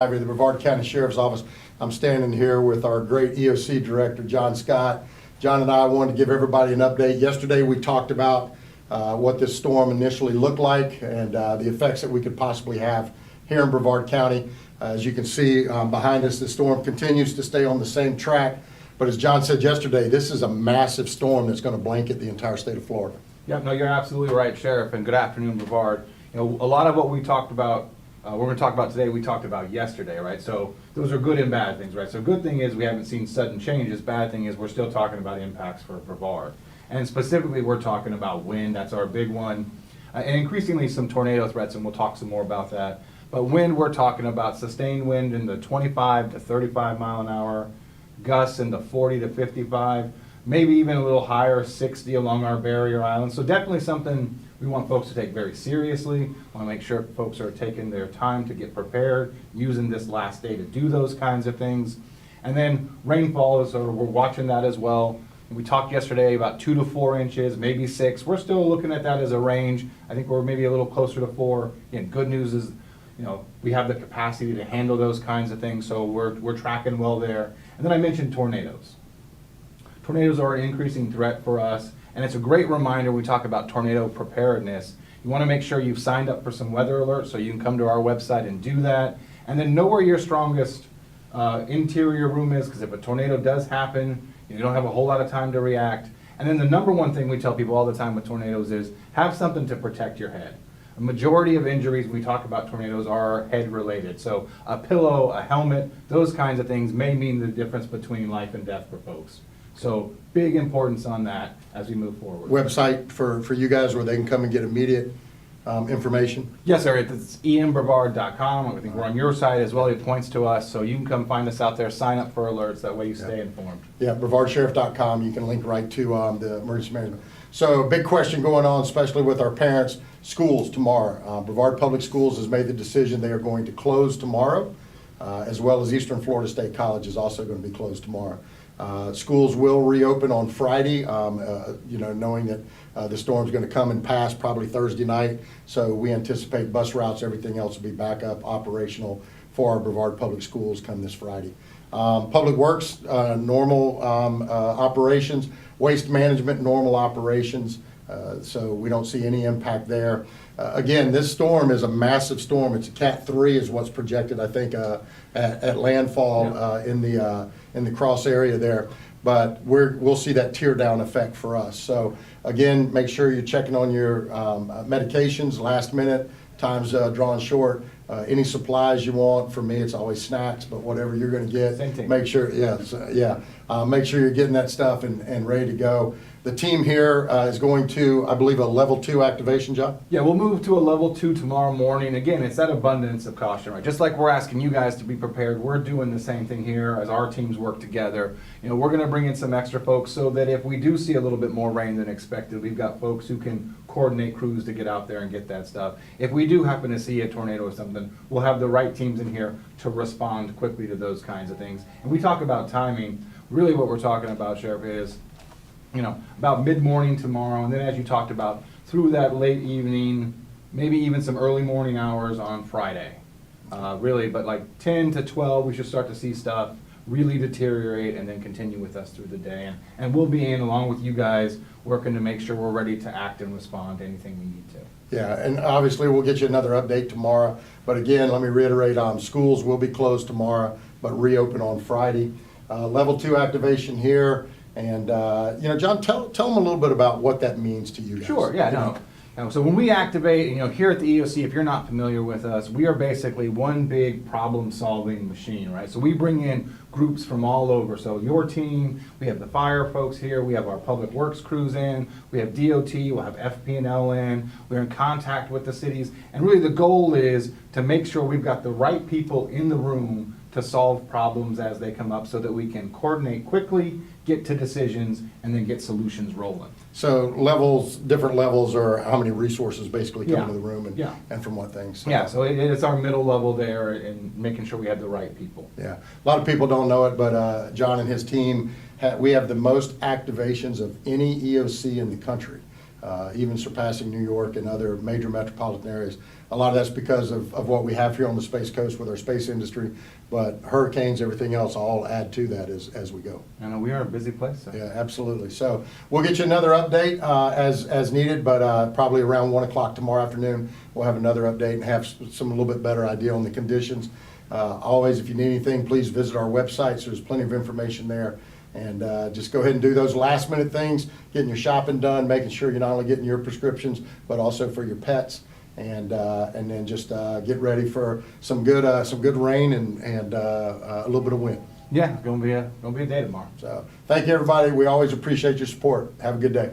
The Brevard County Sheriff's Office. I'm standing here with our great EOC Director, John Scott. John and I wanted to give everybody an update. Yesterday we talked about what this storm initially looked like and the effects that we could possibly have here in Brevard County. As you can see behind us, the storm continues to stay on the same track. But as John said yesterday, this is a massive storm that's going to blanket the entire state of Florida. Yep, no, you're absolutely right, Sheriff, and good afternoon, Brevard. You know, a lot of what we talked about, we're going to talk about today, we talked about yesterday, right? So those are good and bad things, right? So good thing is we haven't seen sudden changes. Bad thing is we're still talking about impacts for Brevard. And specifically, we're talking about wind. That's our big one. And increasingly some tornado threats, and we'll talk some more about that. But wind, we're talking about sustained wind in the 25 to 35 mile an hour, gusts in the 40 to 55, maybe even a little higher, 60 along our barrier islands. So definitely something we want folks to take very seriously. Want to make sure folks are taking their time to get prepared, using this last day to do those kinds of things. And then rainfall, we're watching that as well. We talked yesterday about 2 to 4 inches, maybe 6. We're still looking at that as a range. I think we're maybe a little closer to 4. Again, good news is, you know, we have the capacity to handle those kinds of things, so we're tracking well there. And then I mentioned tornadoes. Tornadoes are an increasing threat for us. And it's a great reminder when we talk about tornado preparedness. You want to make sure you've signed up for some weather alerts so you can come to our website and do that. And then know where your strongest interior room is, because if a tornado does happen, you don't have a whole lot of time to react. And then the number one thing we tell people all the time with tornadoes is have something to protect your head. A majority of injuries when we talk about tornadoes are head related. So a pillow, a helmet, those kinds of things may mean the difference between life and death for folks. So big importance on that as we move forward. Website for you guys where they can come and get immediate information? Yes, sir. It's embrevard.com. I think we're on your site as well. It points to us, so you can come find us out there, sign up for alerts. That way you stay informed. Yeah, brevardsheriff.com. You can link right to the emergency management. So big question going on, especially with our parents. Schools tomorrow. Brevard Public Schools has made the decision they are going to close tomorrow, as well as Eastern Florida State College is also going to be closed tomorrow. Schools will reopen on Friday, knowing that the storm's going to come and pass probably Thursday night. So we anticipate bus routes, everything else will be back up operational for our Brevard Public Schools come this Friday. Public Works, normal operations. Waste Management, normal operations. So we don't see any impact there. Again, this storm is a massive storm. It's a Cat 3 is what's projected, I think, at landfall in the cross area there. But we'll see that tear down effect for us. So again, make sure you're checking on your medications last minute. Time's drawing short. Any supplies you want, for me it's always snacks, but whatever you're going to get, make sure, make sure you're getting that stuff and ready to go. The team here is going to, I believe, a level 2 activation, John? Yeah, we'll move to a level 2 tomorrow morning. Again, it's that abundance of caution, right? Just like we're asking you guys to be prepared, we're doing the same thing here as our teams work together. You know, we're going to bring in some extra folks so that if we do see a little bit more rain than expected, we've got folks who can coordinate crews to get out there and get that stuff. If we do happen to see a tornado or something, we'll have the right teams in here to respond quickly to those kinds of things. And we talk about timing. Really what we're talking about, Sheriff, is about mid-morning tomorrow, and then as you talked about, through that late evening, maybe even some early morning hours on Friday. Really, but like 10 to 12, we should start to see stuff really deteriorate and then continue with us through the day. And we'll be in, along with you guys, working to make sure we're ready to act and respond to anything we need to. Yeah, and obviously we'll get you another update tomorrow. But again, let me reiterate, schools will be closed tomorrow, but reopen on Friday. Level 2 activation here. And, John, tell them a little bit about what that means to you guys. Sure, yeah, no. So when we activate, here at the EOC, if you're not familiar with us, we are basically one big problem-solving machine, right? So we bring in groups from all over. So your team, we have the fire folks here, we have our public works crews in, we have DOT, we'll have FP&L in, we're in contact with the cities. And really the goal is to make sure we've got the right people in the room to solve problems as they come up so that we can coordinate quickly, get to decisions, and then get solutions rolling. So different levels are how many resources basically come into the room and from what things. Yeah, so it's our middle level there and making sure we have the right people. Yeah, a lot of people don't know it, but John and his team, we have the most activations of any EOC in the country. even surpassing New York and other major metropolitan areas. A lot of that's because of what we have here on the Space Coast with our space industry, but hurricanes, everything else, all add to that as we go. And we are a busy place. So. Yeah, absolutely. So we'll get you another update as needed, but probably around 1 o'clock tomorrow afternoon, we'll have another update and have some a little bit better idea on the conditions. Always, if you need anything, please visit our website. So there's plenty of information there. And just go ahead and do those last minute things, getting your shopping done, making sure you're not only getting your prescriptions, but also for your pets. And then just get ready for some good rain and a little bit of wind. Yeah, it's gonna be a day tomorrow. So thank you, everybody. We always appreciate your support. Have a good day.